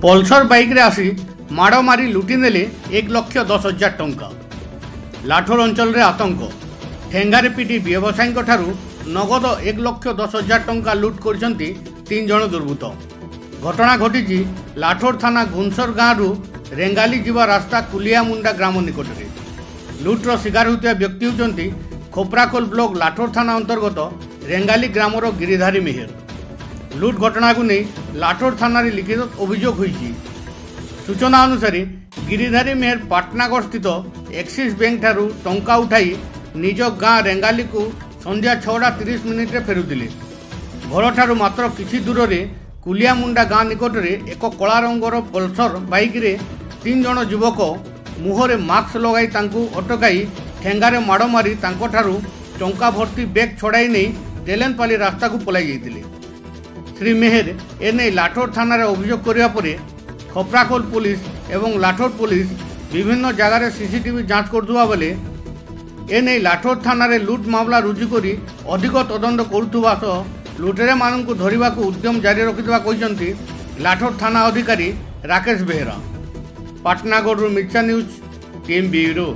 Pulsar bike रे आसी माड़ मारी लुटि नेले 1,10,000 टंका। लाठोर अंचल रे आतंक। ठेंगारे पिटी व्यवसायी ठारू नगद 1,10,000 टंका लुट करछंती 3 जण दुर्बृत्त। घटना घटी लाठोर थाना घुनसर गाँव रेंगाली जीवा रास्ता कुलियामुंडा ग्राम निकट में। लुट्र शिकार होता व्यक्ति होती खोपराखोल ब्लॉक लाठोर थाना अंतर्गत रेंगाली ग्रामर गिरिधारी मेहर। लुट घटना को नहीं लाठोर थाना लिखित अभियोग होईछि। सूचना अनुसार गिरिधारी मेहर पाटनागढ़ स्थित एक्सिस बैंक ठारू टंका उठाई निज गाँ रेंगाली को संध्या 6:30 फेरुथिले। घर ठारू मात्र किछि दूर रे कुलियामुंडा गाँ निकट में एक कला रंगर पल्सर बाइक रे 3 जण युवक मुहरे मास्क लगाई तांकु अटकाई ठेंगारे माड़ मारी तांको ठारू टंका भर्ती बैग छड़ाई नहीं तेलेनपाली रास्ता को पलाई जाइतिले। श्री मेहर एने लाठोर थाना रे अभियोग करिया परे खोपराखोल पुलिस एवं लाठोर पुलिस विभिन्न जगार सीसीटीवी जांच करथुवा बेले एने लाठोर थाना रे लुट मामला रुजु करी अधिक तदंत करुथुवा सह लुटेरे माननकु धरिबाकु उद्यम जारी रखिथुवा कहिसंती लाठोर थाना अधिकारी राकेश बेहरा। पाटनागढ़ मिर्चा न्यूज टीम ब्यूरो।